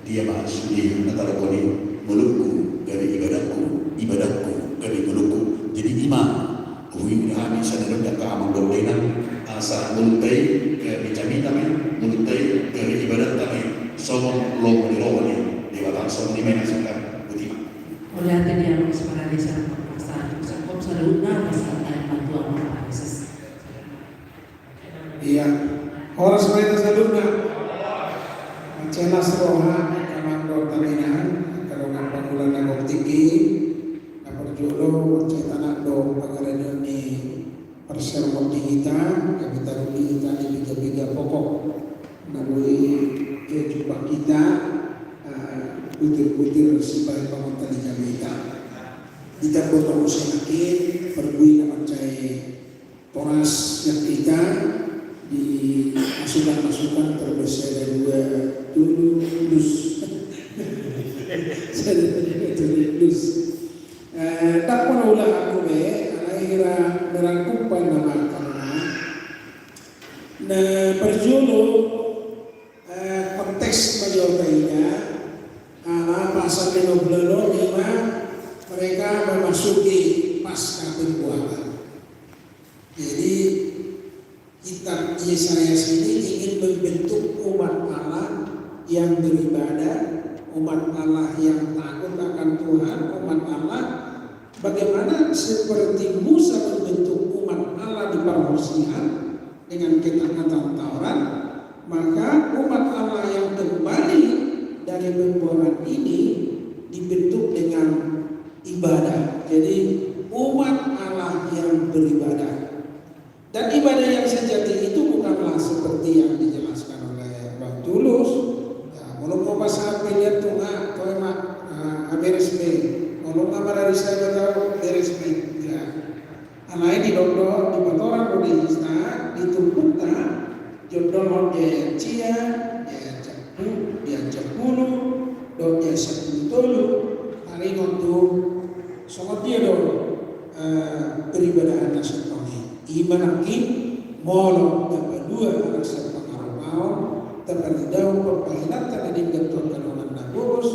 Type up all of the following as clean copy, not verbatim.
dia bahas di natalakoni mulutku dari ibadahku dari mulutku. Jadi imam huwi kami sanadun ka amang dawainan asa mulutay ke bicamita may mulutay dari ibadat kami somong lomoni di batang somong dimana sangka butima. Oleh hati dia separah desa perasaan sakop saruna pasal bantuan orang Yesus. Iya, orang semuanya sadurna cenas roha kamando taminahan kalongan pangulan nagok tinggi naperjulo cetana do pagaranyon ni persermon kita kapital kita di tiga pokok nalui ke jumpa kita butir-butir sebagai pengontan kita kita bertemu sedikit perbuih nama cai poras yang kita di masukan-masukan terbesar dari dua tulus tulus tak pernah ulah aku akhirnya merangkumkan nama karena nah perjulu konteks majoritanya pasal 55 mereka memasuki pasca perbuatan. Jadi kitab Yesaya ini ingin membentuk umat Allah yang beribadah, umat Allah yang takut akan Tuhan, umat Allah bagaimana seperti Musa membentuk umat Allah di permusihan dengan ketaatan Taurat, maka umat Allah yang kembali dari pembuangan ini dibentuk dengan ibadah. Jadi umat Allah yang beribadah. Dan ibadah yang sejati itu bukanlah seperti yang dijelaskan oleh Bang Tulus. Kalau mau pasal pilihan tunga, kau emak beresme. Kalau nggak ada risau tahu beresme. Ya, anai di dodo di batoran di istana ditumpukna jodoh dia cia, dia cepulu, dia sepuluh tolu. Hari itu sangat dia dulu beribadah anak setongi. Iman akin molok dapat dua anak serta karabau terperdidau perpahinan tadi dibentuk kanongan nabus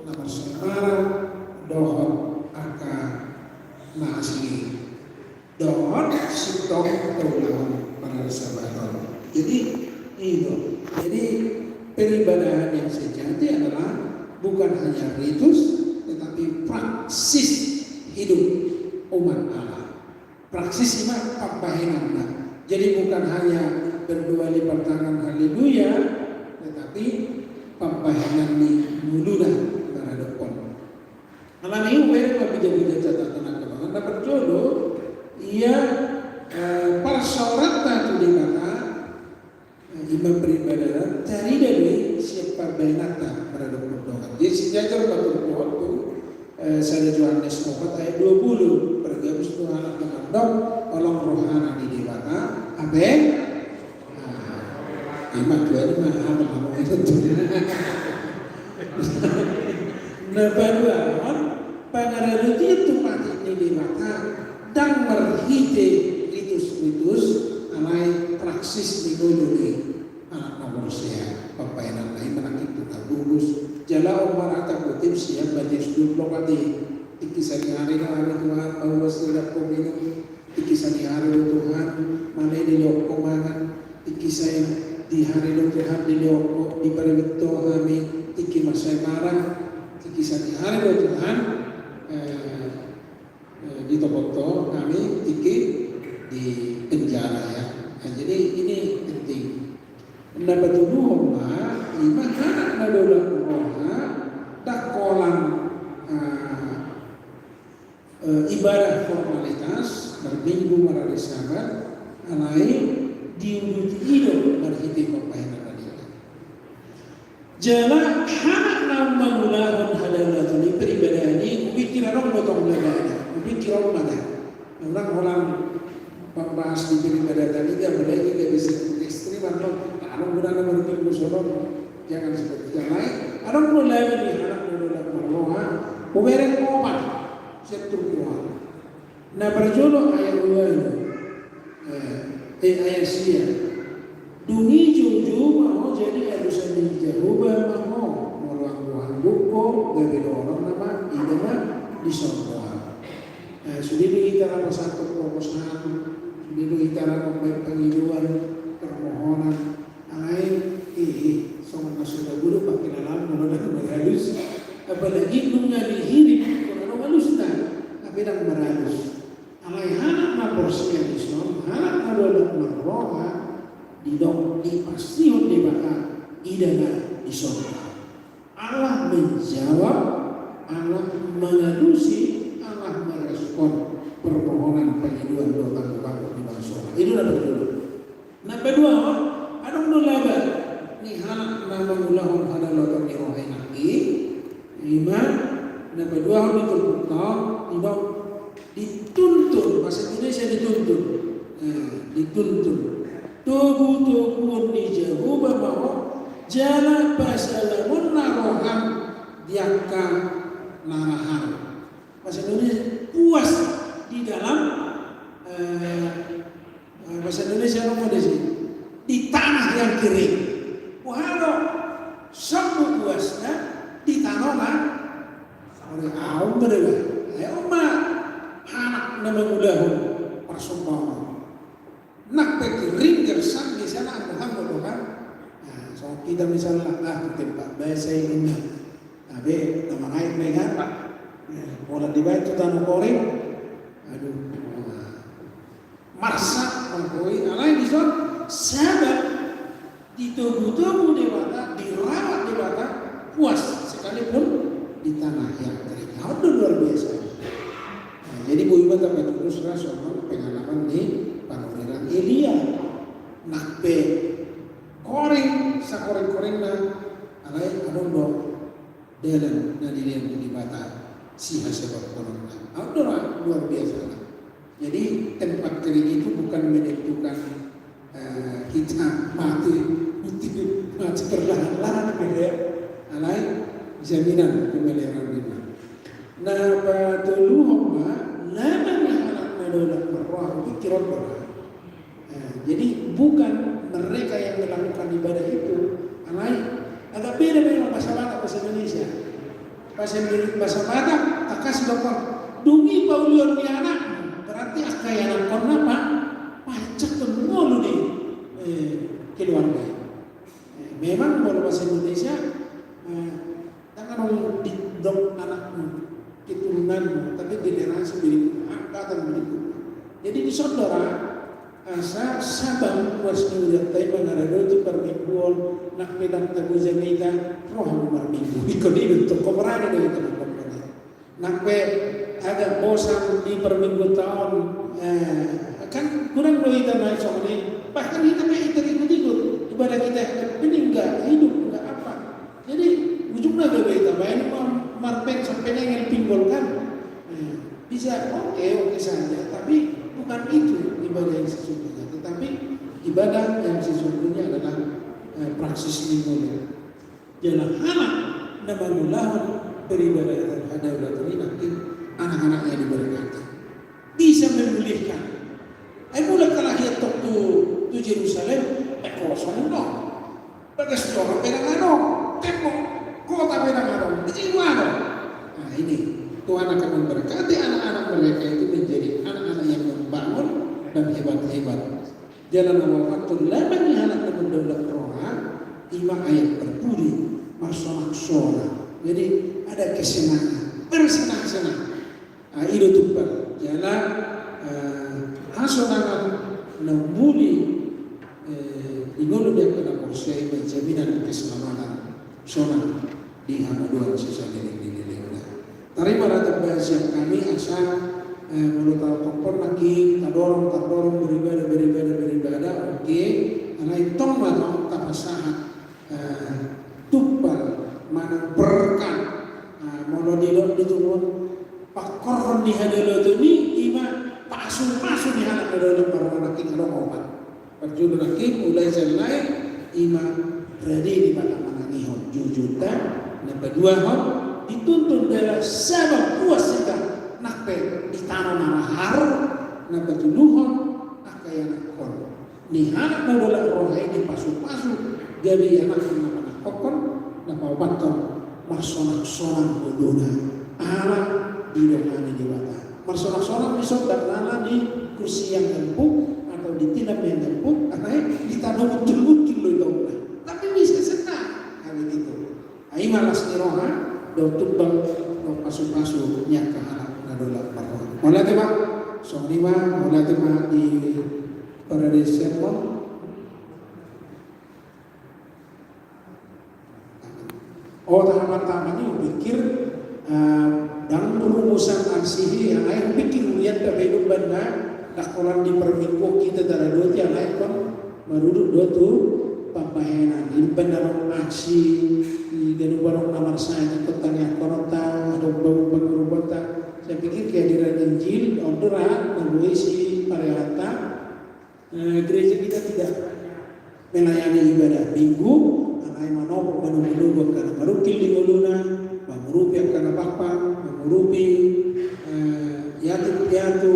nomor semarang dohon aka nasi dohon sitok taulah para sahabat. Jadi itu. Jadi peribadahan yang sejati adalah bukan hanya ritus tetapi praksis hidup umat Allah. Praksis iman pembahinan. Jadi bukan hanya berdua lipat tangan haleluya, tetapi pembahinan di muludah para depan. Alam ini mereka bisa catatan kebangan dapat jodoh. Ia persyaratan itu dikata imam beribadah cari dari siapa benata pada depan. Jadi sejajar betul waktu saya Yohanes 4 ayat 20 bergabung Tuhan anak dok olong rohana di dewata abe iman dua ini mah ngomong itu nah baruan pangaradu itu mati di dewata dan merhite ritus anai praksis di dulu anak manusia papainan lain menakit kita bungkus jala umar atau kutip siap banjir seduplok hati ikisah di hari Tuhan bahwa setiap pemilu ikisah di hari Tuhan mana di loko mangan ikisah yang di hari Tuhan di loko di perwito kami iki masa marah ikisah di hari Tuhan di topoto kami iki di penjara ya. Nah, jadi ini penting mendapat tuduh lima anak nadola roha tak kolam ibadah formalitas berminggu marah sahabat alai diuduti hidup berhiti pemain tadi jala anak nama mulahan hadalah ini peribadah ini pikir orang potong belakang pikir orang mana orang bahas di beribadah tadi dia mulai tidak bisa ekstrim atau orang guna berpikir musuh jangan seperti yang lain orang mulai anak mulai berroha pemberian obat setur Tuhan nah berjodoh ayat 2 ayat sia duni juju mau jadi adusan di jahuba mau di sorga. Sudiru itara pasatu proposal, sudiru itara pengiluan permohonan, alai somat masuk guru pakai dalam menolak berhalus, apalagi mengali hidup kalau halus tak, tapi dah berhalus. Alai anak na porsi yang Islam, anak na dolak merroha, didok dipasihun di bakal idana di sorga. Allah menjawab, Allah mengadusi, Allah merespon permohonan pengaduan doa kepada di bangsa. Itu nomor dua. Nomor dua, adong nulaba ni hanak nama ulahun ada lotor ni rohai nanti. Lima, nomor dua itu betul, tidak dituntun. Bahasa Indonesia dituntun, dituntun. Tubuh ni jauh bahwa jala basalamun naroham diangka narahan. Bahasa Indonesia puas di dalam bahasa Indonesia apa di sini? Di tanah yang kering. Walau semua puasnya di tanah lah. Oleh awam berapa? Ayo anak nama ulahun persumpah. Nak kering gersang di sana Muhammad kan? So kita misalnya tempat bahasa ini, tapi nama naik mereka pak, mulai dibantu tanah koreng, aduh, marsa mengkoi, alai di sana, sahabat di tubuh dewata, dirawat dewata, puas sekalipun di tanah yang kering. Aduh luar biasa. Jadi Bu Ibu tapi terus soal pengalaman di Pangeran Elia, nakbe koreng sakoreng na alai adon do dalam na dilihat di bata si hasil koreng na luar biasa. Jadi tempat kering itu bukan menentukan kita mati perlahan-lahan gitu, alai jaminan kebenaran kita. Nah patuluhum lama mihalat nadolat merwah pikiran berah. Jadi bukan mereka yang melakukan ibadah itu, alai agak beda dengan bahasa Batak bahasa Indonesia. Bahasa Batak tak kasih dokter dungi paulion ni anak berarti akayanan kon apa pacak temolu nih keluarga. Memang kalau bahasa Indonesia jangan orang didok anakmu keturunanmu tapi generasi berikutnya angkatan berikutnya. Jadi di saudara asa sabang wasnu datai mangarado tu permingguan nak pedang tabu zanita roh perminggu ikut itu komerane dari tempat nak pe agak bosan di perminggu tahun kan kurang doa kita naik soal ini bahkan kita ikut ibadah kita ini enggak hidup enggak apa jadi ujungnya doa kita bayar marpek sampai yang pinggul kan bisa oke saja tapi bukan itu ibadah yang sesungguhnya, tetapi ibadah yang sesungguhnya adalah praksis lingkungan. Jalan anak nama mulahun beribadah terhadap Allah nanti anak-anaknya diberkati, bisa memulihkan. Mulai kalau dia tu Jerusalem, kosong dong, bagai seorang pegangan tembok kota pegangan di mana? Nah ini Tuhan akan memberkati anak-anak mereka itu menjadi anak-anak yang membangun dan hebat-hebat. Jalan awal-awal lama ni anak mendaulat rohan, 5 ayat berbudi, masonak-sonak. Jadi ada kesenangan, bersenang-senang. Itu tumpah. Jalan hasonakan nambuli ingolo dia kena kursi menjaminan keselamatan sonak di hamaduan sisa diri. Terima rata bahasa kami asal menurut topon lagi terdorong beribadah oke karena itu matang tapasahat tumpal mana berkat monodilon diturun pakor di hadalo itu ni ima pasu di hadalo dalam para laki kalau obat perjuangan laki mulai zelai ima ready di mana nihon jujuta nomor 2 hon dituntun dari sabab puas kita nakpe di tanah narahar nak betuluhon nak kaya nak kon ni anak nadola rohai di pasu-pasu jadi anak kokon nak bawaton masonak-sonak bodona anak didohani diwata. Marsorak-sorak misal tak lala di kursi yang empuk atau di tinap yang empuk, karena ditanam muncul-muncul loh itu. Tapi bisa senang kali gitu. Ai malas niroha, do tumbang do pasu-pasu nya ke anak nadola marwa. Mulai tema, song lima, mulai tema di Paradise Sermon. Oh tahapan-tahapannya pikir dalam perumusan ansihi yang lain pikir lihat ke hidup benda tak kolam di perminggu kita dari dua yang lain kan meruduk dua tuh pampahenan ini benda orang aksi di ganu barang nomor saya tentang korota atau bau kota. Saya pikir kehadiran Injil orderan membuat si pariwata gereja kita tidak melayani ibadah minggu. Ay manopok manumulubog ka na marupil di uluna, mamurupi ang kanapakpak, mamurupi yato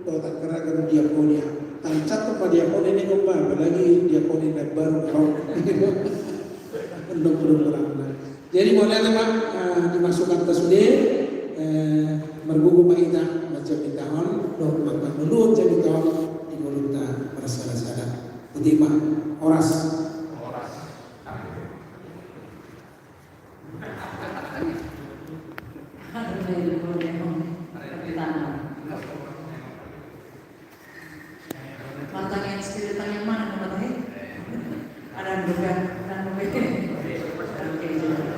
o takaragan diakonia. Tangcat pa diakonia ni kumba, balagi diakonia nagbarong kau. Jadi mulai teman dimasukkan ke sude, mergugu maita macam tahun, dok makan mulut jadi tahun di mulutnya bersalah-salah. Kutima oras. Matang yang spirit yang mana menurut ada bukan